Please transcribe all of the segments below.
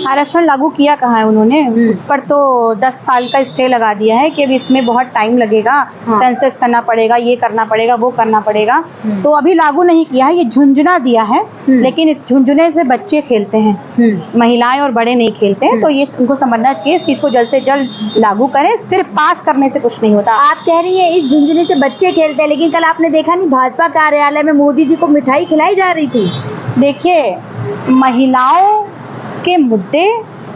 आरक्षण लागू किया कहाँ है उन्होंने? उस पर तो 10 साल का स्टे लगा दिया है कि अब इसमें बहुत टाइम लगेगा, सेंसस करना पड़ेगा, ये करना पड़ेगा, वो करना पड़ेगा। तो अभी लागू नहीं किया है, ये झुंझुना दिया है, लेकिन इस झुंझुने से बच्चे खेलते हैं, महिलाएं और बड़े नहीं खेलते हैं। तो ये उनको समझना चाहिए, इस चीज को जल्द से जल्द लागू करें। सिर्फ पास करने से कुछ नहीं होता। आप कह रही हैं इस झुंझुने से बच्चे खेलते हैं, लेकिन कल आपने देखा नहीं भाजपा कार्यालय में मोदी जी को मिठाई खिलाई जा रही थी। देखिए, महिलाओं के मुद्दे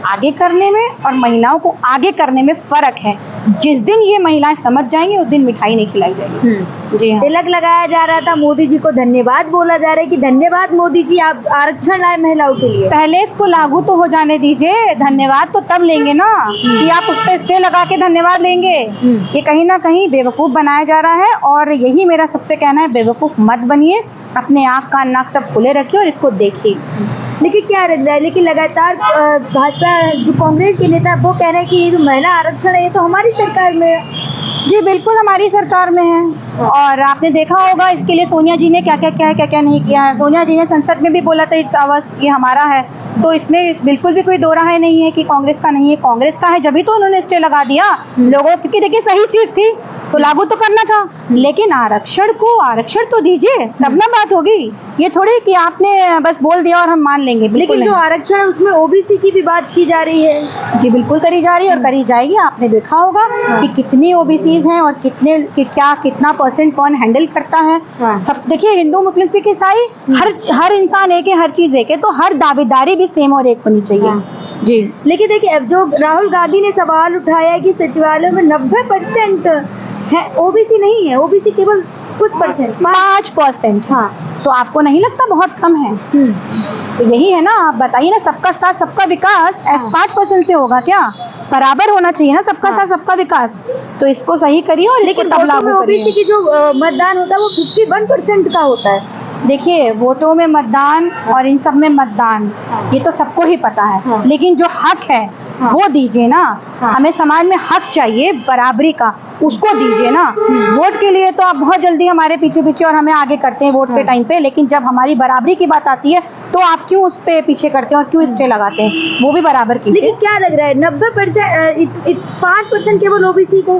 आगे करने में और महिलाओं को आगे करने में फर्क है। जिस दिन ये महिलाएं समझ जाएंगी उस दिन मिठाई नहीं खिलाई जाएगी। जी हाँ। तिलक लगाया जा रहा था, मोदी जी को धन्यवाद बोला जा रहा है कि धन्यवाद मोदी जी, आप आरक्षण लाए महिलाओं के लिए। पहले इसको लागू तो हो जाने दीजिए, धन्यवाद तो तब लेंगे ना कि आप उस पर स्टे लगा के धन्यवाद लेंगे। ये कहीं ना कहीं बेवकूफ बनाया जा रहा है और यही मेरा सबसे कहना है, बेवकूफ मत बनिए, अपने आँख कान नाक सब खुले रखिए और इसको देखिए। लेकिन क्या लग रहा है, लेकिन लगातार भाजपा जो कांग्रेस के नेता वो कह रहे हैं कि ये जो महिला आरक्षण है ये तो हमारी सरकार में है। जी बिल्कुल, हमारी सरकार में है और आपने देखा होगा इसके लिए सोनिया जी ने क्या क्या नहीं किया है। सोनिया जी ने संसद में भी बोला था इट्स आवर्स, ये हमारा है। तो इसमें बिल्कुल भी कोई दो राय नहीं है कि कांग्रेस का नहीं है, कांग्रेस का है, जब तो उन्होंने स्टे लगा दिया लोगों, क्योंकि देखिए सही चीज थी तो लागू तो करना था, लेकिन आरक्षण को आरक्षण तो दीजिए, तब ना बात होगी। ये थोड़ी कि आपने बस बोल दिया और हम मान लेंगे। लेकिन जो आरक्षण है उसमें ओबीसी की भी बात की जा रही है। जी बिल्कुल करी जा रही है और करी जाएगी। आपने देखा होगा कि कितनी ओबीसीज हैं और कितना परसेंट कौन हैंडल करता है। सब देखिए, हिंदू मुस्लिम सिख ईसाई हर इंसान एक है, हर चीज एक है, तो हर दावेदारी भी सेम और एक होनी चाहिए। जी लेकिन देखिए, अब जो राहुल गांधी ने सवाल उठाया है कि सचिवालय में 90% है ओबीसी नहीं है, ओबीसी केवल कुछ परसेंट 5%। हाँ, तो आपको नहीं लगता बहुत कम है? तो यही है ना, आप बताइए ना, सबका साथ सबका विकास 5% से होगा क्या? बराबर होना चाहिए ना सबका साथ सबका विकास। तो इसको सही करिए और लेकिन तब लागू करिए। ओबीसी की जो मतदान होता है वो 51% का होता है। देखिए, वोटों में मतदान और इन सब में मतदान, ये तो सबको ही पता है, लेकिन जो हक है वो दीजिए ना। हमें समाज में हक चाहिए बराबरी का, उसको दीजिए ना। वोट के लिए तो आप बहुत जल्दी हमारे पीछे और हमें आगे करते हैं वोट के टाइम पे, लेकिन जब हमारी बराबरी की बात आती है तो आप क्यों उस पे पीछे करते हैं और क्यों स्टे लगाते हैं? वो भी बराबर कीजिए। लेकिन क्या लग रहा है 90% 5% केवल ओबीसी को?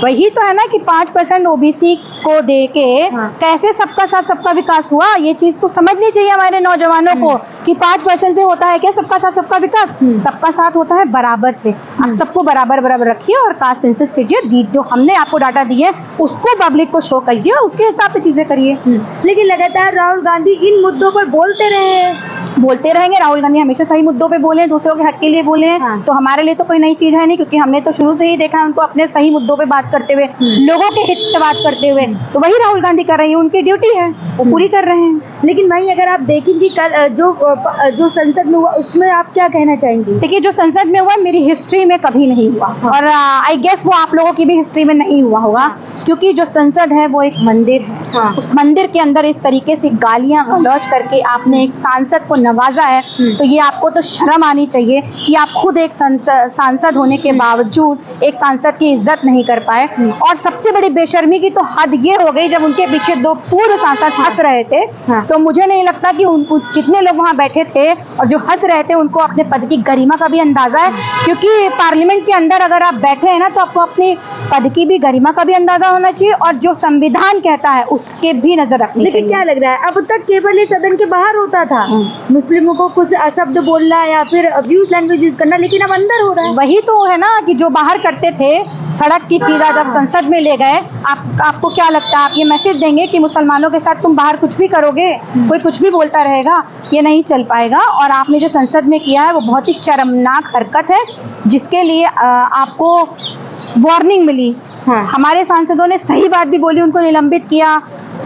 वही तो है ना कि 5% ओबीसी को दे के कैसे सबका साथ सबका विकास हुआ? ये चीज तो समझनी चाहिए हमारे नौजवानों को कि 5% से होता है क्या सबका साथ सबका विकास? सबका साथ होता है बराबर से। आप सबको बराबर रखिए और कास्ट सेंसस कीजिए, जो हमने आपको डाटा दिए उसको पब्लिक को शो करिए और उसके हिसाब से चीजें करिए। लेकिन लगातार राहुल गांधी इन मुद्दों पर बोलते रहेंगे। राहुल गांधी हमेशा सही मुद्दों पे बोले, दूसरों के हक के लिए बोले। तो हमारे लिए तो कोई नई चीज है नहीं, क्योंकि हमने तो शुरू से ही देखा है उनको अपने सही मुद्दों पे बात करते हुए, लोगों के हित से बात करते हुए। तो वही राहुल गांधी कर रही है, उनकी ड्यूटी है, वो पूरी कर रहे हैं। लेकिन भाई अगर आप देखेंगे कल जो संसद में हुआ उसमें आप क्या कहना चाहेंगी? देखिए, जो संसद में हुआ मेरी हिस्ट्री में कभी नहीं हुआ और आई गेस वो आप लोगों की भी हिस्ट्री में नहीं हुआ होगा, क्योंकि जो संसद है वो एक मंदिर है। उस मंदिर के अंदर इस तरीके से गालियां गलौज करके आपने एक सांसद को नवाजा है, तो ये आपको तो शर्म आनी चाहिए कि आप खुद एक सांसद होने के बावजूद एक सांसद की इज्जत नहीं कर पाए। और सबसे बड़ी बेशर्मी की तो हद ये हो गई, जब उनके पीछे 2 पूर्व सांसद हंस रहे थे, तो मुझे नहीं लगता कि जितने लोग वहाँ बैठे थे और जो हंस रहे थे उनको अपने पद की गरिमा का भी अंदाजा है, क्योंकि पार्लियामेंट के अंदर अगर आप बैठे हैं ना तो आपको अपनी पद की भी गरिमा का भी अंदाजा होना चाहिए और जो संविधान कहता है उसके भी नजर रखनी चाहिए। लेकिन क्या लग रहा है, अब तक केवल ये सदन के बाहर होता था मुस्लिमों को कुछ अशब्द बोलना या फिर अब्यूज लैंग्वेज यूज करना, लेकिन अब अंदर हो रहा है। वही तो है ना कि जो बाहर करते थे सड़क की चीज़ा जब संसद में ले गए, आपको क्या लगता है आप ये मैसेज देंगे कि मुसलमानों के साथ तुम बाहर कुछ भी करोगे, कोई कुछ भी बोलता रहेगा? ये नहीं चल पाएगा। और आपने जो संसद में किया है वो बहुत ही शर्मनाक हरकत है, जिसके लिए आपको वार्निंग मिली। हमारे सांसदों ने सही बात भी बोली, उनको निलंबित किया,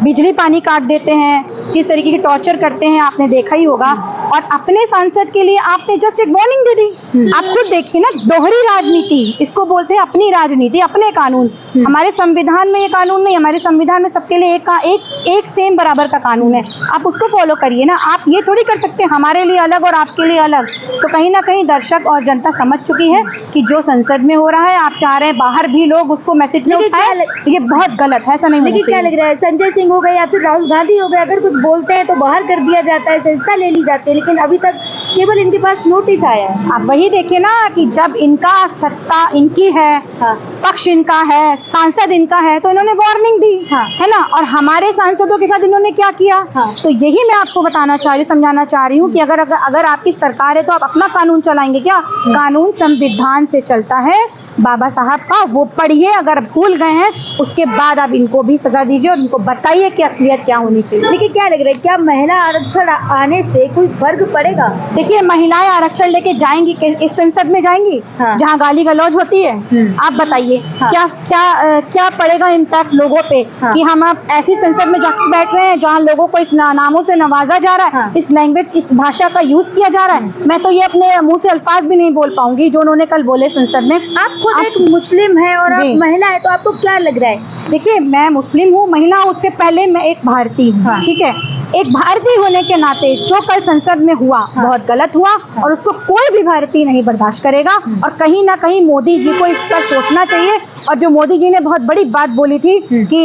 बिजली पानी काट देते हैं, जिस तरीके की टॉर्चर करते हैं आपने देखा ही होगा। और अपने सांसद के लिए आपने जस्ट एक वार्निंग दे दी। आप खुद देखिए ना, दोहरी राजनीति इसको बोलते हैं, अपनी राजनीति अपने कानून। हमारे संविधान में ये कानून नहीं, हमारे संविधान में सबके लिए एक सेम बराबर का कानून है, आप उसको फॉलो करिए ना। आप ये थोड़ी कर सकते हैं हमारे लिए अलग और आपके लिए अलग। तो कहीं ना कहीं दर्शक और जनता समझ चुकी है कि जो संसद में हो रहा है, आप चाह रहे हैं बाहर भी लोग उसको मैसेज में उठाएं, ये बहुत गलत है, ऐसा नहीं होना चाहिए। लेकिन क्या लग रहा है, संजय सिंह हो गए या फिर राहुल गांधी हो गए, अगर कुछ बोलते हैं तो बाहर कर दिया जाता है, संस्था ले ली जाती है, लेकिन अभी तक केवल इनके पास नोटिस आया है। आप वही देखिए ना कि जब इनका सत्ता इनकी है, हाँ। पक्ष इनका है, सांसद इनका है, तो इन्होंने वार्निंग दी, हाँ। है ना। और हमारे सांसदों के साथ इन्होंने क्या किया, हाँ। तो यही मैं आपको बताना चाह रही हूँ, समझाना चाह रही हूँ कि अगर आपकी सरकार है तो आप अपना कानून चलाएंगे क्या? कानून संविधान से चलता है, बाबा साहब का, वो पढ़िए। अगर भूल गए हैं उसके बाद आप इनको भी सजा दीजिए और इनको बताइए कि असलियत क्या होनी चाहिए। देखिए क्या लग रहा है, क्या महिला आरक्षण आने से कोई फर्क पड़ेगा? देखिए, महिलाएं आरक्षण लेके जाएंगी इस संसद में जाएंगी, हाँ। जहाँ गाली गलौज होती है? आप बताइए, हाँ। क्या पड़ेगा इम्पैक्ट लोगों पे? हाँ। कि हम अब ऐसी संसद में जाकर बैठ रहे हैं जहाँ लोगों को इस नामों से नवाजा जा रहा है, हाँ। इस लैंग्वेज, इस भाषा का यूज किया जा रहा है। मैं तो ये अपने मुंह से अल्फाज भी नहीं बोल पाऊंगी जो उन्होंने कल बोले संसद में। आप खुद एक मुस्लिम है और आप जी। महिला है, तो आपको क्या लग रहा है? देखिए, मैं मुस्लिम हूँ, महिला हूँ, उससे पहले मैं एक भारतीय हूँ। हाँ। ठीक है, एक भारतीय होने के नाते जो कल संसद में हुआ, हाँ। बहुत गलत हुआ, और उसको कोई भी भारतीय नहीं बर्दाश्त करेगा। और कहीं ना कहीं मोदी जी को इस पर सोचना चाहिए। और जो मोदी जी ने बहुत बड़ी बात बोली थी कि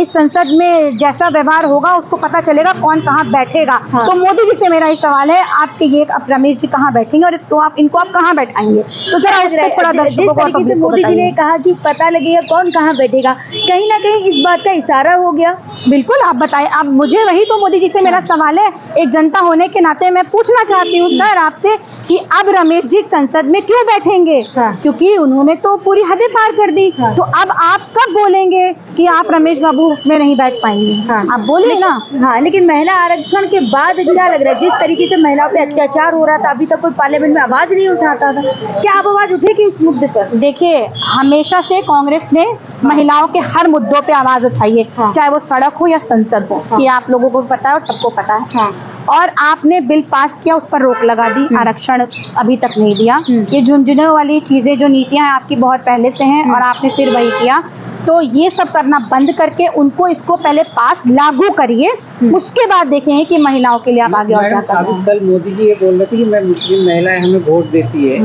इस संसद में जैसा व्यवहार होगा उसको पता चलेगा कौन कहाँ बैठेगा। हाँ। तो मोदी जी से मेरा ये सवाल है, आपके ये अब रमेश जी कहाँ बैठेंगे और इनको आप कहाँ बैठाएंगे? तो जरा उस पर थोड़ा जिस दर्शकों को और तरीके से पब्लिक को मोदी जी ने बताइए। कहा कि पता लगेगा कौन कहाँ बैठेगा, कहीं ना कहीं इस बात का इशारा हो गया। बिल्कुल, आप बताएं। आप मुझे वही तो मोदी जी से मेरा सवाल है, एक जनता होने के नाते मैं पूछना चाहती हूँ सर आपसे कि अब रमेश जी संसद में क्यों बैठेंगे? हाँ। क्योंकि उन्होंने तो पूरी हदें पार कर दी। हाँ। तो अब आप कब बोलेंगे कि आप रमेश बाबू उसमें नहीं बैठ पाएंगे? हाँ। आप बोलिए ना। हाँ, लेकिन महिला आरक्षण के बाद क्या लग रहा है, जिस तरीके से महिलाओं पे अत्याचार हो रहा था, अभी तक कोई पार्लियामेंट में आवाज नहीं उठाता था, क्या अब आवाज उठेगी इस मुद्दे पर? देखिए, हमेशा से कांग्रेस ने महिलाओं के हर मुद्दों पे आवाज उठाई है, हाँ। चाहे वो सड़क हो या संसद हो। हाँ। ये आप लोगों को पता है और सबको पता है। हाँ। और आपने बिल पास किया, उस पर रोक लगा दी, आरक्षण अभी तक नहीं दिया। ये झुंझुनों वाली चीजें, जो नीतियां हैं आपकी बहुत पहले से हैं और आपने फिर वही किया। तो ये सब करना बंद करके उनको इसको पहले पास लागू करिए, उसके बाद देखेंगे कि महिलाओं के लिए आप आगे और क्या कर रहे हैं। कल मोदी जी ये बोल रहे थे कि मैं मुस्लिम महिलाएं हमें वोट देती है,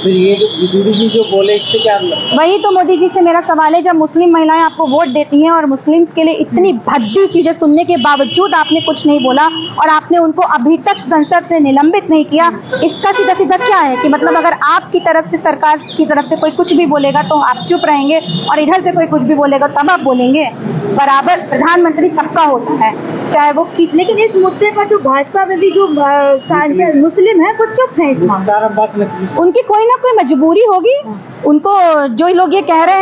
फिर ये जो मोदी जी जो बोले इससे क्या मतलब? वही तो मोदी जी से मेरा सवाल है, जब मुस्लिम महिलाएं आपको वोट देती हैं और मुस्लिम्स के लिए इतनी भद्दी चीजें सुनने के बावजूद आपने कुछ नहीं बोला और आपने उनको अभी तक संसद से निलंबित नहीं किया, इसका सीधा सीधा क्या है कि मतलब अगर आपकी तरफ से, सरकार की तरफ से कोई कुछ भी बोलेगा तो आप चुप रहेंगे और इधर से कोई कुछ भी बोलेगा तब आप बोलेंगे? बराबर प्रधानमंत्री सबका होता है, चाहे वो किस। लेकिन इस मुद्दे पर जो भाजपा में भी जो सांसद मुस्लिम है वो चुप है इस मामले में। बात नहीं। उनकी कोई ना कोई मजबूरी होगी। उनको जो लोग ये कह रहे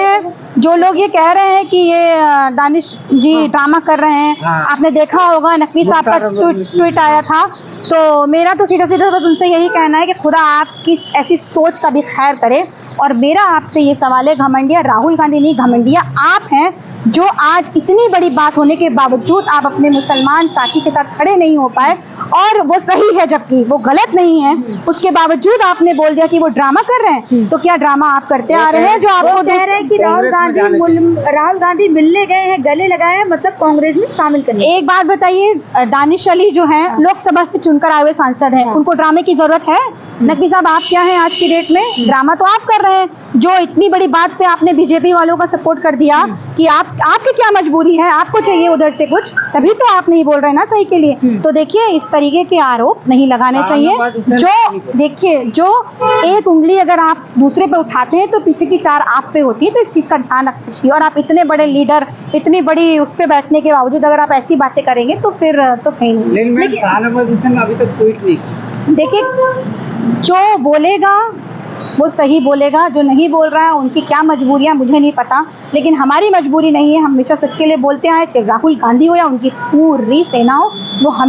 हैं कि ये दानिश जी ड्रामा कर रहे हैं। हाँ। आपने देखा होगा, नकवी साहब का ट्वीट आया था। तो मेरा तो सीधा सीधा बस उनसे यही कहना है कि खुदा आपकी ऐसी सोच का भी खैर करे। और मेरा आपसे ये सवाल है, घमंडिया राहुल गांधी नहीं, घमंडिया आप हैं जो आज इतनी बड़ी बात होने के बावजूद आप अपने मुसलमान साथी के साथ खड़े नहीं हो पाए। और वो सही है, जबकि वो गलत नहीं है, उसके बावजूद आपने बोल दिया कि वो ड्रामा कर रहे हैं। तो क्या ड्रामा आप करते आ रहे हैं जो आपको कह रहे हैं कि राहुल गांधी मिलने गए हैं, गले लगाए हैं, मतलब कांग्रेस में शामिल करने। एक बात बताइए, दानिश अली जो हैं लोकसभा से चुनकर आए हुए सांसद हैं, उनको ड्रामे की जरूरत है? नकवी साहब आप क्या हैं आज की डेट में? ड्रामा तो आप कर रहे हैं। जो इतनी बड़ी बात पे आपने बीजेपी वालों का सपोर्ट कर दिया कि आपकी क्या मजबूरी है, आपको चाहिए उधर से कुछ, तभी तो आप नहीं बोल रहे ना सही के लिए। तो देखिए, इस तरीके के आरोप नहीं लगाने चाहिए। जो एक उंगली अगर आप दूसरे पे उठाते हैं तो पीछे की 4 आप पे होती है। तो इस चीज का ध्यान रखना चाहिए। और आप इतने बड़े लीडर, इतनी बड़ी उस पे बैठने के बावजूद अगर आप ऐसी बातें करेंगे तो फिर तो सही नहीं। लेकिन अभी तक ट्वीट नहीं। देखिए, जो बोलेगा वो सही बोलेगा, जो नहीं बोल रहा है उनकी क्या मजबूरियां मुझे नहीं पता, लेकिन हमारी मजबूरी नहीं है। हम हमेशा सच के लिए बोलते आए, चाहे राहुल गांधी हो या उनकी पूरी सेना हो, वो हम